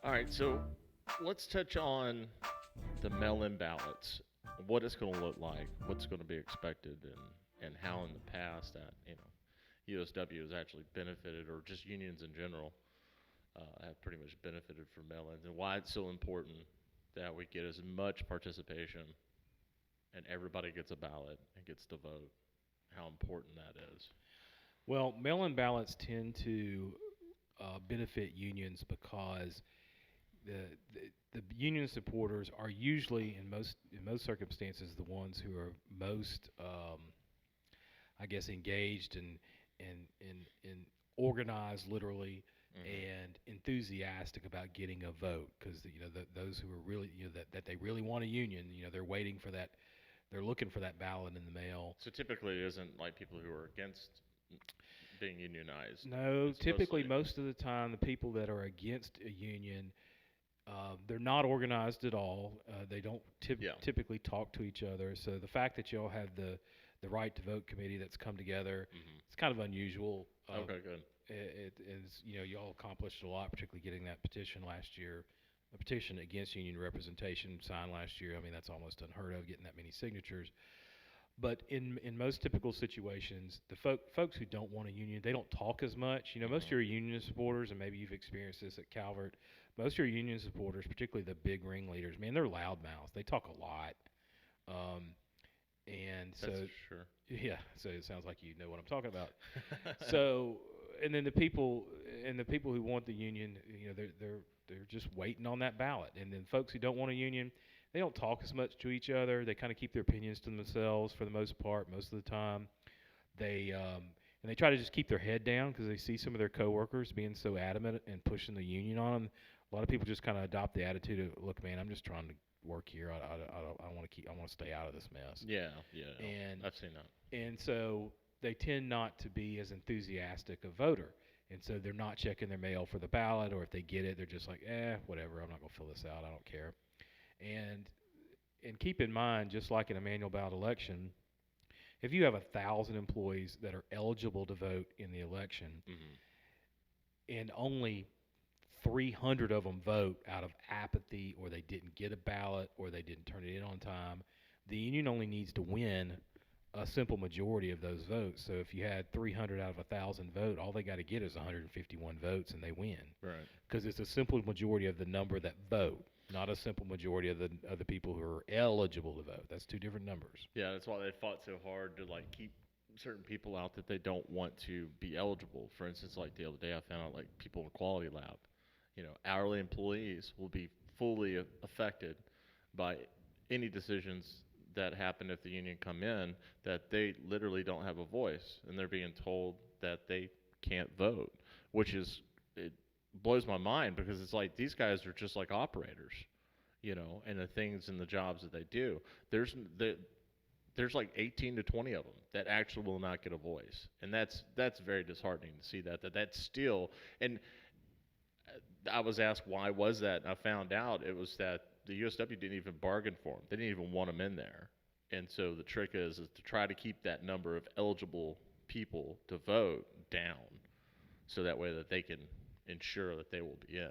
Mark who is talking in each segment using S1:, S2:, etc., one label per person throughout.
S1: All right, so let's touch on the mail-in ballots. What it's going to look like, what's going to be expected, and how in the past that USW has actually benefited, or just unions in general, have pretty much benefited from mail-ins, and why it's so important that we get as much participation and everybody gets a ballot and gets to vote. How important that is.
S2: Well, mail-in ballots tend to benefit unions because the union supporters are usually in most circumstances the ones who are most I guess engaged and organized literally
S1: Mm-hmm.
S2: and enthusiastic about getting a vote because those who are really that they really want a union, they're waiting for that, they're looking for that ballot in the mail.
S1: So typically, it isn't like people who are against being unionized.
S2: No,
S1: It's
S2: typically
S1: mostly,
S2: most of the time the people that are against a union, they're not organized at all. They don't
S1: yeah.
S2: typically talk to each other. So the fact that y'all have the right to vote committee that's come together,
S1: Mm-hmm.
S2: it's kind of unusual.
S1: Okay, good.
S2: It is, y'all accomplished a lot, particularly getting that petition last year, a petition against union representation signed last year. I mean, that's almost unheard of, getting that many signatures. But in most typical situations, the folks who don't want a union, they don't talk as much. Most of
S1: Mm-hmm.
S2: your union supporters, and maybe you've experienced this at Calvert, most of your union supporters, particularly the big ringleaders, man, they're loudmouths. They talk a lot. Um, and so,
S1: That's sure.
S2: yeah, so it sounds like you know what I'm talking about. So, and then the people who want the union, they're just waiting on that ballot. And then folks who don't want a union, they don't talk as much to each other. They kind of keep their opinions to themselves for the most part, most of the time. They and they try to just keep their head down because they see some of their coworkers being so adamant and pushing the union on them. A lot of people just kind of adopt the attitude of, "Look, man, I'm just trying to work here. I want to keep. I want to stay out of this mess."
S1: Yeah, yeah.
S2: And
S1: I've seen that.
S2: so they tend not to be as enthusiastic a voter. And so they're not checking their mail for the ballot, or if they get it, they're just like, whatever, I'm not going to fill this out, I don't care. And keep in mind, just like in a manual ballot election, if you have 1,000 employees that are eligible to vote in the election,
S1: Mm-hmm.
S2: and only 300 of them vote out of apathy, or they didn't get a ballot, or they didn't turn it in on time, the union only needs to win a simple majority of those votes. So if you had 300 out of 1,000 vote, all they got to get is 151 votes, and they win,
S1: Right.
S2: because it's a simple majority of the number that vote, not a simple majority of the people who are eligible to vote. That's two different numbers.
S1: Yeah, that's why they fought so hard to like keep certain people out that they don't want to be eligible. For instance, like the other day, I found out like people in the quality lab, hourly employees will be fully affected by any decisions that happen if the union come in, that they literally don't have a voice and they're being told that they can't vote, which is it blows my mind because it's like these guys are just like operators, and the things and the jobs that they do. There's the there's like 18 to 20 of them that actually will not get a voice, and that's very disheartening to see that's still. And I was asked why was that, and I found out it was that the USW didn't even bargain for them. They didn't even want them in there, and so the trick is to try to keep that number of eligible people to vote down, so that way that they can ensure that they will be in.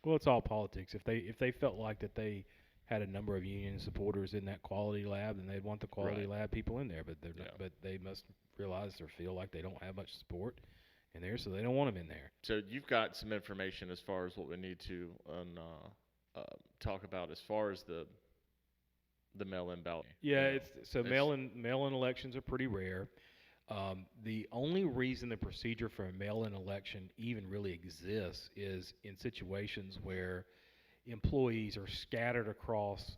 S2: Well, it's all politics. If they felt like that they had a number of union supporters in that quality lab, then they'd want the quality
S1: Right.
S2: lab people in there. But they're not,
S1: Yeah.
S2: but they must realize or feel like they don't have much support in there, so they don't want them in there.
S1: So you've got some information as far as what we need to talk about as far as the mail-in ballot.
S2: Yeah, it's so
S1: It's
S2: mail-in elections are pretty rare. The only reason the procedure for a mail-in election even really exists is in situations where employees are scattered across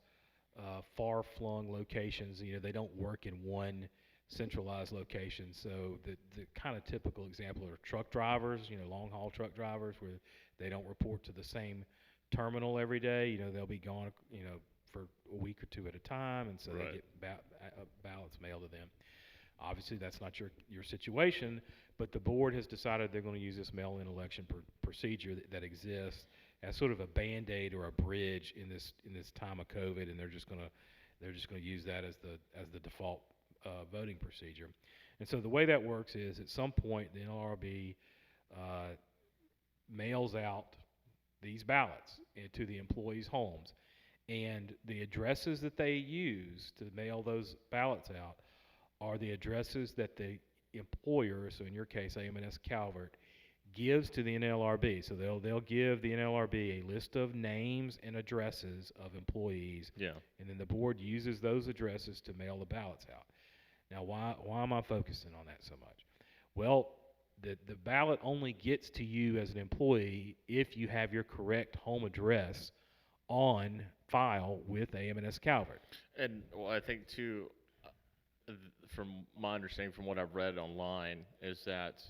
S2: far-flung locations. They don't work in one centralized location. So the kind of typical example are truck drivers, long-haul truck drivers, where they don't report to the same terminal every day. They'll be gone, for a week or two at a time, and so they
S1: right.
S2: get ballots mailed to them. Obviously, that's not your situation, but the board has decided they're going to use this mail-in election procedure that exists as sort of a band-aid or a bridge in this time of COVID, and they're just going to use that as the default voting procedure. And so the way that works is, at some point, the NLRB uh, mails out these ballots to the employees' homes. And the addresses that they use to mail those ballots out are the addresses that the employer, so in your case, AMNS Calvert, gives to the NLRB. So they'll give the NLRB a list of names and addresses of employees,
S1: Yeah.
S2: and then the board uses those addresses to mail the ballots out. Now, why am I focusing on that so much? Well, the ballot only gets to you as an employee if you have your correct home address on file with AMNS Calvert.
S1: And well, I think too, from my understanding, from what I've read online, is that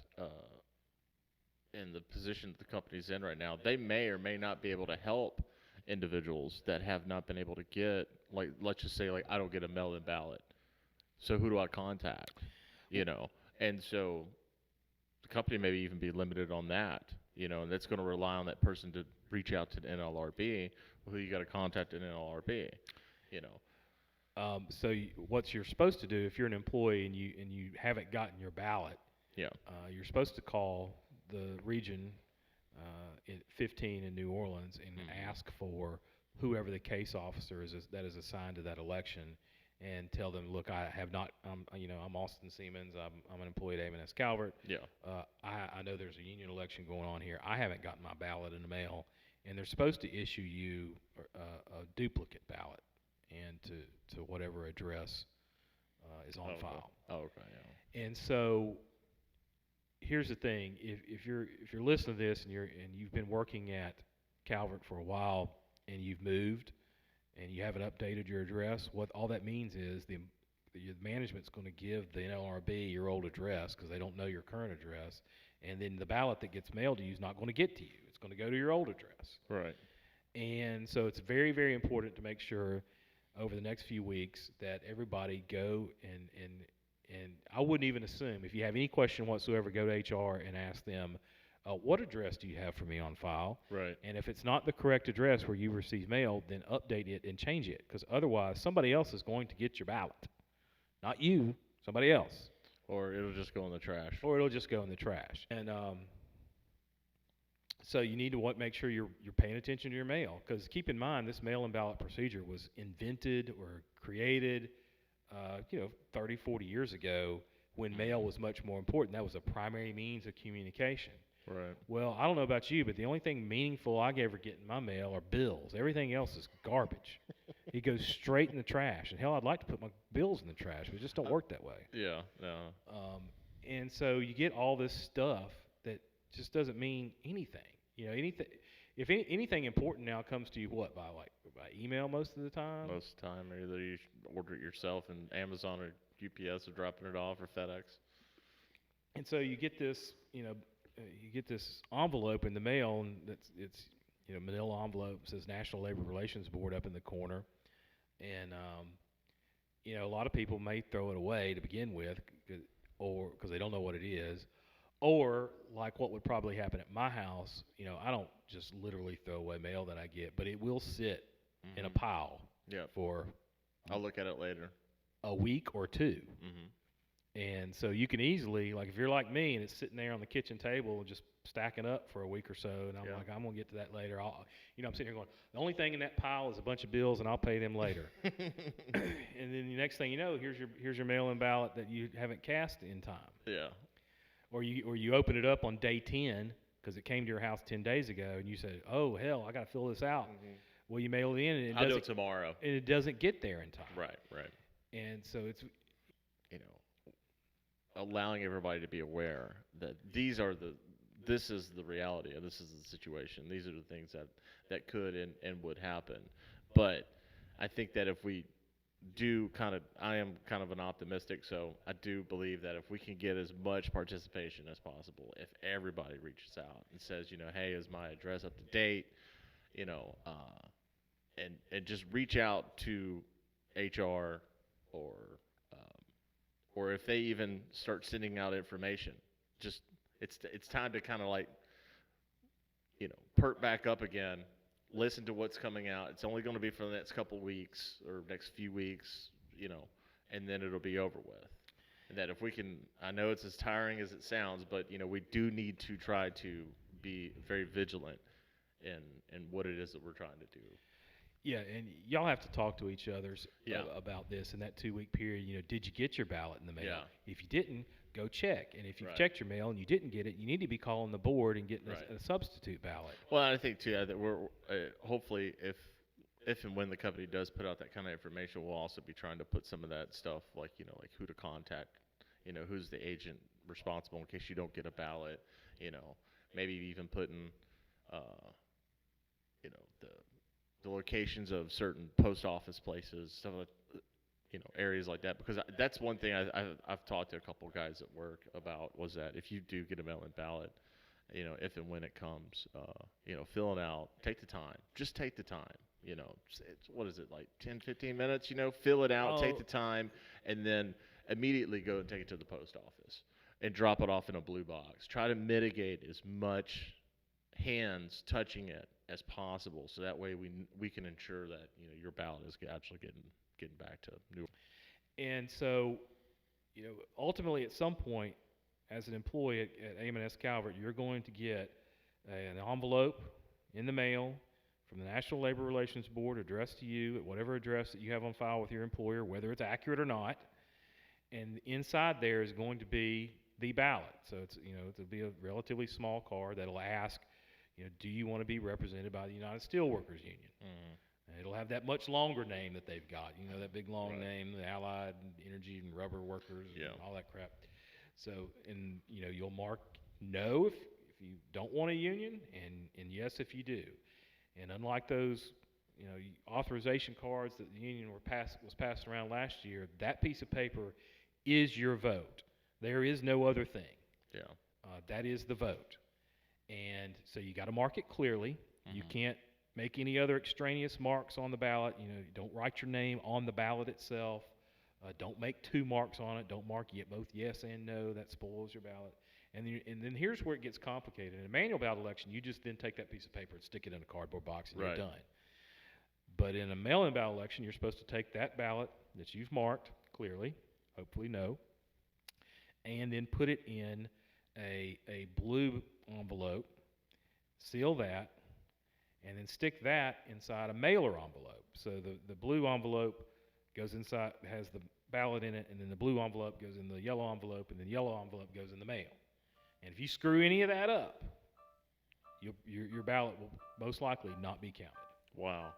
S1: in the position that the company's in right now, they may or may not be able to help individuals that have not been able to get, like, let's just say, like, I don't get a mail-in ballot. So who do I contact? You know, and so the company may even be limited on that. You know, and that's going to rely on that person to reach out to the NLRB. Well, who you got to contact an NLRB? You know.
S2: So what you're supposed to do if you're an employee and you haven't gotten your ballot,
S1: Yeah.
S2: you're supposed to call the region in 15 in New Orleans and ask for whoever the case officer is that is assigned to that election, and tell them, look, I have not, I'm Austin Siemens. I'm an employee at AMNS Calvert.
S1: Yeah.
S2: I know there's a union election going on here. I haven't gotten my ballot in the mail, and they're supposed to issue you a duplicate ballot and to whatever address is on file.
S1: Oh, okay. Yeah.
S2: And so here's the thing: if you're listening to this and you've been working at Calvert for a while and you've moved and you haven't updated your address, what all that means is the management's going to give the NLRB your old address because they don't know your current address, and then the ballot that gets mailed to you is not going to get to you. It's going to go to your old address.
S1: Right.
S2: And so it's very, very important to make sure over the next few weeks that everybody go and I wouldn't even assume, if you have any question whatsoever, go to HR and ask them, what address do you have for me on file?
S1: Right.
S2: And if it's not the correct address where you receive mail, then update it and change it, because otherwise somebody else is going to get your ballot. Not you, somebody else.
S1: Or it'll just go in the trash.
S2: Or it'll just go in the trash. And so you need to make sure you're paying attention to your mail, because keep in mind this mail-in ballot procedure was invented or created 30, 40 years ago when mail was much more important. That was a primary means of communication.
S1: Right.
S2: Well, I don't know about you, but the only thing meaningful I ever get in my mail are bills. Everything else is garbage. It goes straight in the trash. And hell, I'd like to put my bills in the trash, but it just don't work that way.
S1: Yeah, no.
S2: And so you get all this stuff that just doesn't mean anything. Anything. If anything important now comes to you, what, by email most of the time?
S1: Most of the time, either you order it yourself and Amazon or UPS are dropping it off, or FedEx.
S2: And so you get this, envelope in the mail, and it's manila envelope, says National Labor Relations Board up in the corner, and a lot of people may throw it away to begin with, or because they don't know what it is, or like what would probably happen at my house, I don't just literally throw away mail that I get, but it will sit in a pile for
S1: I'll look at it later.
S2: A week or two. And so you can easily, like if you're like me and it's sitting there on the kitchen table and just stacking up for a week or so, and I'm like, I'm going to get to that later. I'm sitting here going, the only thing in that pile is a bunch of bills, and I'll pay them later. And then the next thing you know, here's your mail-in ballot that you haven't cast in time.
S1: Yeah.
S2: Or you open it up on day 10 because it came to your house 10 days ago, and you said, oh, hell, I got to fill this out. Well, you mail it in, and
S1: I'll do it tomorrow.
S2: And it doesn't get there in time.
S1: Right.
S2: And so it's,
S1: allowing everybody to be aware that this is the reality, and this is the situation. These are the things that could and would happen. But I think that if we do I am kind of an optimistic, so I do believe that if we can get as much participation as possible, if everybody reaches out and says, hey, is my address up to date, and just reach out to HR, or if they even start sending out information, just it's time to kind of perk back up again, listen to what's coming out. It's only going to be for the next couple weeks or next few weeks, and then it'll be over with. And that if we can, I know it's as tiring as it sounds, but we do need to try to be very vigilant in what it is that we're trying to do.
S2: Yeah, and y'all have to talk to each other
S1: Yeah.
S2: about this in that 2 week period. Did you get your ballot in the mail?
S1: Yeah.
S2: If you didn't, go check. And if you've
S1: Right.
S2: checked your mail and you didn't get it, you need to be calling the board and getting
S1: Right.
S2: a substitute ballot.
S1: Well, I think too that we're hopefully if and when the company does put out that kind of information, we'll also be trying to put some of that stuff like like who to contact, who's the agent responsible in case you don't get a ballot, maybe even putting the locations of certain post office places, stuff like areas like that, because that's one thing I've talked to a couple guys at work about, was that if you do get a mail-in ballot, if and when it comes, fill it out, take the time, just take the time, what is it, like 10, 15 minutes, fill it out, take the time, and then immediately go and take it to the post office and drop it off in a blue box. Try to mitigate as much hands touching it as possible, so that way we can ensure that your ballot is actually getting back to New York.
S2: And so, ultimately at some point, as an employee at AM&S Calvert, you're going to get an envelope in the mail from the National Labor Relations Board addressed to you at whatever address that you have on file with your employer, whether it's accurate or not. And inside there is going to be the ballot. So it'll be a relatively small card that'll ask, do you want to be represented by the United Steelworkers Union? Mm-hmm. It'll have that much longer name that they've got, that big long
S1: Right.
S2: name, the Allied Energy and Rubber Workers,
S1: Yeah.
S2: and all that crap. So, and you'll mark no if you don't want a union, and yes if you do. And unlike those, authorization cards that the union was passed around last year, that piece of paper is your vote. There is no other thing.
S1: Yeah.
S2: That is the vote. And so you got to mark it clearly.
S1: Mm-hmm.
S2: You can't make any other extraneous marks on the ballot. Don't write your name on the ballot itself. Don't make two marks on it. Don't mark both yes and no. That spoils your ballot. And then here's where it gets complicated. In a manual ballot election, you just then take that piece of paper and stick it in a cardboard box and
S1: Right.
S2: you're done. But in a mail-in ballot election, you're supposed to take that ballot that you've marked clearly, hopefully no, and then put it in a blue envelope, seal that, and then stick that inside a mailer envelope. So the blue envelope goes inside, has the ballot in it, and then the blue envelope goes in the yellow envelope, and then the yellow envelope goes in the mail. And if you screw any of that up, your ballot will most likely not be counted.
S1: Wow.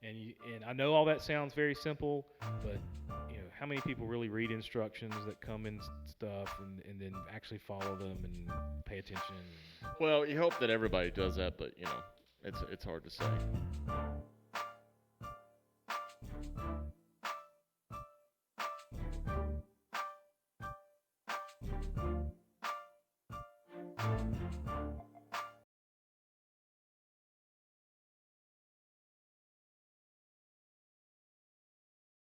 S2: And I know all that sounds very simple, but how many people really read instructions that come in stuff and then actually follow them and pay attention?
S1: Well, you hope that everybody does that, but it's hard to say.